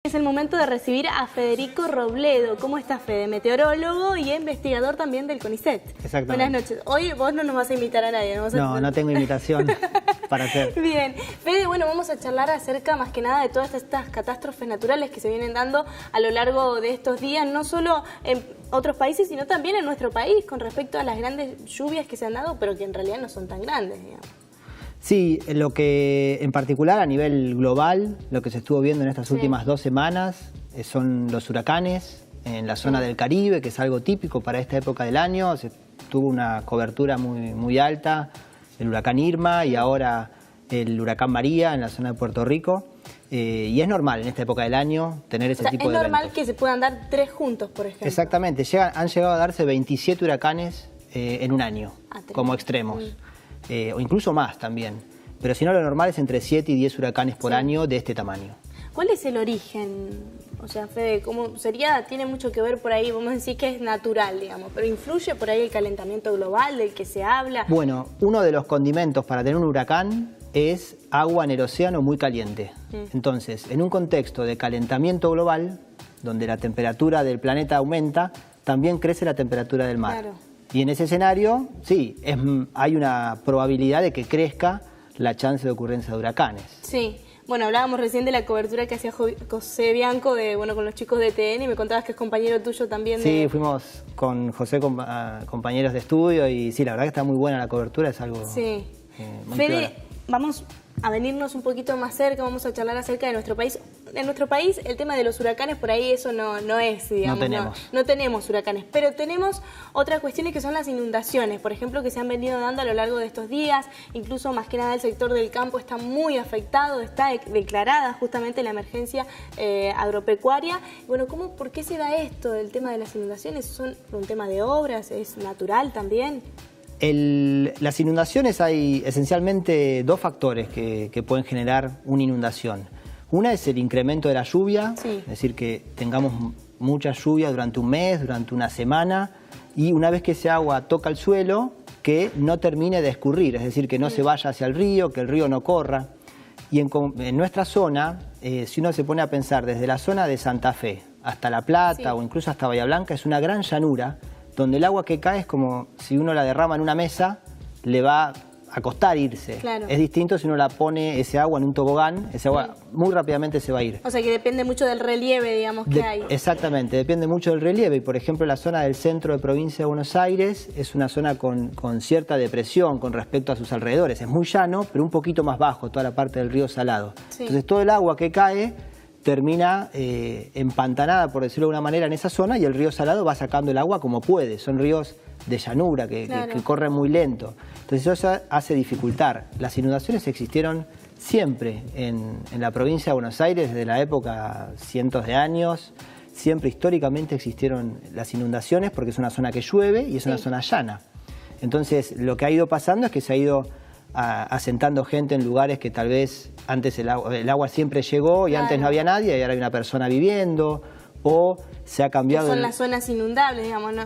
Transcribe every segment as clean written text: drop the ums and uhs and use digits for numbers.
Es el momento de recibir a Federico Robledo. ¿Cómo está, Fede? Meteorólogo y investigador también del CONICET. Exactamente. Buenas noches. Hoy vos no nos vas a invitar a nadie. No tengo invitación para hacer. Bien. Fede, bueno, vamos a charlar acerca más que nada de todas estas catástrofes naturales que se vienen dando a lo largo de estos días, no solo en otros países, sino también en nuestro país, con respecto a las grandes lluvias que se han dado, pero que en realidad no son tan grandes, digamos. Sí, lo que en particular a nivel global, lo que se estuvo viendo en estas últimas 2 semanas son los huracanes en la zona del Caribe, que es algo típico para esta época del año. Se tuvo una cobertura muy alta, el huracán Irma y ahora el huracán María en la zona de Puerto Rico. Y es normal en esta época del año tener ese tipo de eventos. Es normal que se puedan dar 3 juntos, por ejemplo. Exactamente, han llegado a darse 27 huracanes en un año, como extremos. O incluso más también. Pero si no, lo normal es entre 7 y 10 huracanes por año de este tamaño. ¿Cuál es el origen? O sea, Fede, ¿cómo sería? Tiene mucho que ver por ahí, vamos a decir que es natural, digamos, pero ¿influye por ahí el calentamiento global del que se habla? Bueno, uno de los condimentos para tener un huracán es agua en el océano muy caliente. Entonces, en un contexto de calentamiento global, donde la temperatura del planeta aumenta, también crece la temperatura del mar. Claro. Y en ese escenario, sí, hay una probabilidad de que crezca la chance de ocurrencia de huracanes. Sí. Bueno, hablábamos recién de la cobertura que hacía José Bianco con los chicos de TN y me contabas que es compañero tuyo también. Sí, fuimos con José compañeros de estudio y sí, la verdad que está muy buena la cobertura, es algo muy Fede, claro. Vamos a venirnos un poquito más cerca, vamos a charlar acerca de nuestro país. En nuestro país el tema de los huracanes, por ahí eso no es, digamos. No tenemos huracanes, pero tenemos otras cuestiones que son las inundaciones, por ejemplo, que se han venido dando a lo largo de estos días. Incluso más que nada el sector del campo está muy afectado, está declarada justamente la emergencia agropecuaria. Bueno, ¿por qué se da esto? El tema de las inundaciones, ¿son un tema de obras? ¿Es natural también? Las inundaciones, hay esencialmente 2 factores que pueden generar una inundación. Una es el incremento de la lluvia, es decir, que tengamos mucha lluvia durante un mes, durante una semana, y una vez que ese agua toca el suelo, que no termine de escurrir, es decir, que no se vaya hacia el río, que el río no corra. Y en nuestra zona, si uno se pone a pensar desde la zona de Santa Fe hasta La Plata o incluso hasta Bahía Blanca, es una gran llanura, donde el agua que cae es como si uno la derrama en una mesa, le va a costar irse. Claro. Es distinto si uno la pone ese agua en un tobogán, ese agua muy rápidamente se va a ir. O sea que depende mucho del relieve, digamos, que hay. Exactamente, depende mucho del relieve. Y por ejemplo, la zona del centro de provincia de Buenos Aires es una zona con cierta depresión con respecto a sus alrededores. Es muy llano, pero un poquito más bajo, toda la parte del río Salado. Entonces todo el agua que cae termina empantanada, por decirlo de alguna manera, en esa zona, y el río Salado va sacando el agua como puede. Son ríos de llanura que corren muy lento. Entonces eso hace dificultar. Las inundaciones existieron siempre en la provincia de Buenos Aires, desde la época, cientos de años. Siempre históricamente existieron las inundaciones porque es una zona que llueve y es una zona llana. Entonces lo que ha ido pasando es que se ha ido asentando gente en lugares que tal vez antes el agua siempre llegó y antes no había nadie y ahora hay una persona viviendo, o se ha cambiado... Que son las zonas inundables, digamos, ¿no?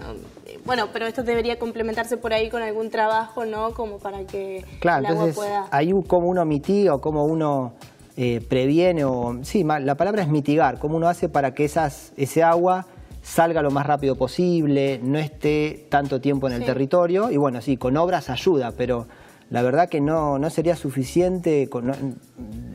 Bueno, pero esto debería complementarse por ahí con algún trabajo, ¿no? Como para que el agua pueda... Ahí como uno mitiga o como uno previene, la palabra es mitigar, cómo uno hace para que ese agua salga lo más rápido posible, no esté tanto tiempo en el territorio, y bueno, sí, con obras ayuda, pero la verdad que no sería suficiente,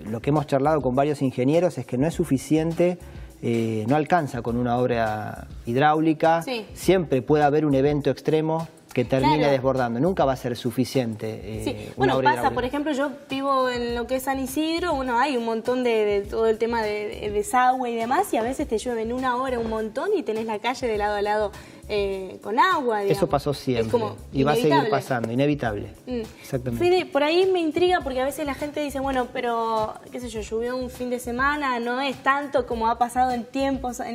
lo que hemos charlado con varios ingenieros es que no es suficiente, no alcanza con una obra hidráulica, siempre puede haber un evento extremo que termine desbordando, nunca va a ser suficiente. Bueno, pasa, por ejemplo, yo vivo en lo que es San Isidro, hay un montón de todo el tema de desagüe y demás, y a veces te llueve en una hora un montón y tenés la calle de lado a lado con agua, digamos. Eso pasó siempre y va a seguir pasando, inevitable. Exactamente. Fede, por ahí me intriga porque a veces la gente dice, bueno, pero, qué sé yo, llovió un fin de semana, no es tanto como ha pasado en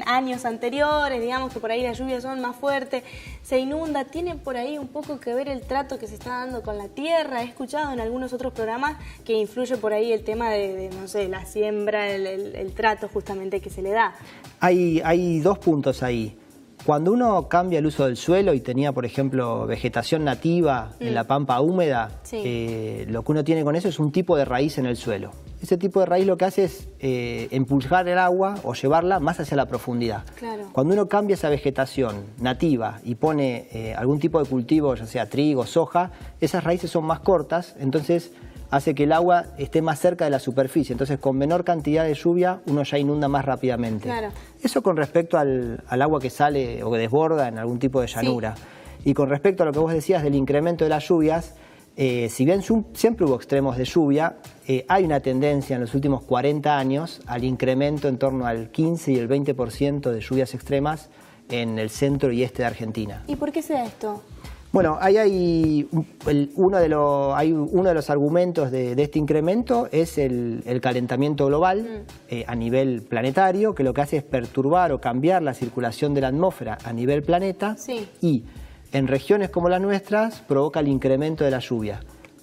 años anteriores, digamos que por ahí las lluvias son más fuertes, se inunda, ¿tiene por ahí un poco que ver el trato que se está dando con la tierra? He escuchado en algunos otros programas que influye por ahí el tema de no sé, la siembra, el trato justamente que se le da. Hay 2 puntos ahí. Cuando uno cambia el uso del suelo y tenía, por ejemplo, vegetación nativa en la pampa húmeda, lo que uno tiene con eso es un tipo de raíz en el suelo. Ese tipo de raíz lo que hace es impulsar el agua o llevarla más hacia la profundidad. Claro. Cuando uno cambia esa vegetación nativa y pone algún tipo de cultivo, ya sea trigo, soja, esas raíces son más cortas, entonces hace que el agua esté más cerca de la superficie. Entonces, con menor cantidad de lluvia, uno ya inunda más rápidamente. Claro. Eso con respecto al agua que sale o que desborda en algún tipo de llanura. Sí. Y con respecto a lo que vos decías del incremento de las lluvias, si bien siempre hubo extremos de lluvia, hay una tendencia en los últimos 40 años al incremento en torno al 15 y el 20% de lluvias extremas en el centro y este de Argentina. ¿Y por qué se da esto? Bueno, hay uno de los argumentos de este incremento es el calentamiento global a nivel planetario, que lo que hace es perturbar o cambiar la circulación de la atmósfera a nivel planeta y en regiones como las nuestras provoca el incremento de la lluvia.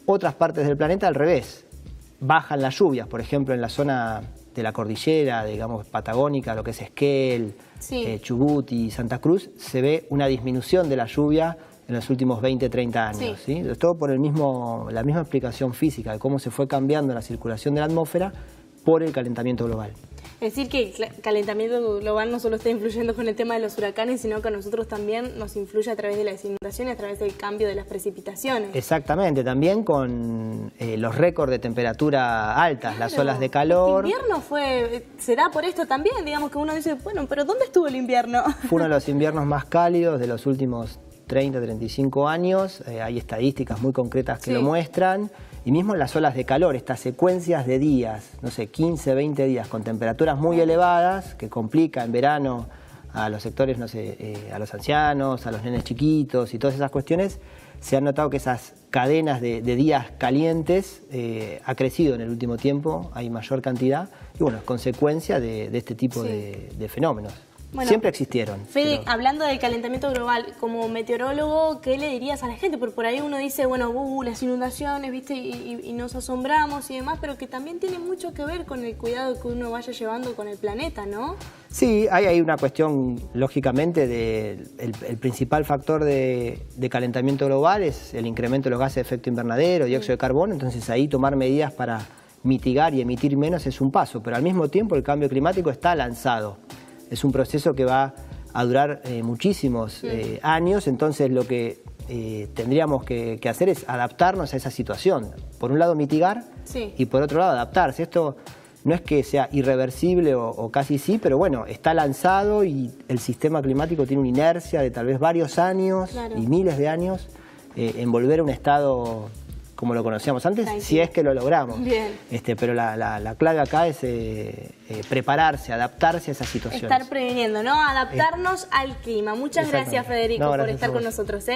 Otras partes del planeta al revés, bajan las lluvias, por ejemplo en la zona de la cordillera, digamos patagónica, lo que es Esquel, Chubut y Santa Cruz, se ve una disminución de la lluvia en los últimos 20, 30 años. ¿Sí? Todo por la misma explicación física de cómo se fue cambiando la circulación de la atmósfera por el calentamiento global. Es decir, que el calentamiento global no solo está influyendo con el tema de los huracanes, sino que a nosotros también nos influye a través de las inundaciones, a través del cambio de las precipitaciones. Exactamente, también con los récords de temperatura altas, las olas de calor. ¿El invierno será por esto también? Digamos que uno dice, bueno, pero ¿dónde estuvo el invierno? Fue uno de los inviernos más cálidos de los últimos 30, 35 años, hay estadísticas muy concretas que lo muestran, y mismo las olas de calor, estas secuencias de días, no sé, 15, 20 días con temperaturas muy elevadas, que complica en verano a los sectores, no sé, a los ancianos, a los nenes chiquitos y todas esas cuestiones, se han notado que esas cadenas de días calientes ha crecido en el último tiempo, hay mayor cantidad, y bueno, es consecuencia de este tipo de fenómenos. Bueno, siempre existieron. Fede, hablando del calentamiento global, como meteorólogo, ¿qué le dirías a la gente? Porque por ahí uno dice, bueno, las inundaciones, ¿viste? Y nos asombramos y demás, pero que también tiene mucho que ver con el cuidado que uno vaya llevando con el planeta, ¿no? Sí, hay una cuestión, lógicamente, el principal factor de calentamiento global es el incremento de los gases de efecto invernadero, dióxido de carbono, entonces ahí tomar medidas para mitigar y emitir menos es un paso, pero al mismo tiempo el cambio climático está lanzado. Es un proceso que va a durar muchísimos años, entonces lo que tendríamos que hacer es adaptarnos a esa situación. Por un lado mitigar y por otro lado adaptarse. Esto no es que sea irreversible o casi sí, pero bueno, está lanzado y el sistema climático tiene una inercia de tal vez varios años y miles de años en volver a un estado como lo conocíamos antes, si es que lo logramos. Bien. Pero la clave acá es prepararse, adaptarse a esa situación. Estar previniendo, ¿no? Adaptarnos al clima. Muchas gracias, Federico, por estar con nosotros.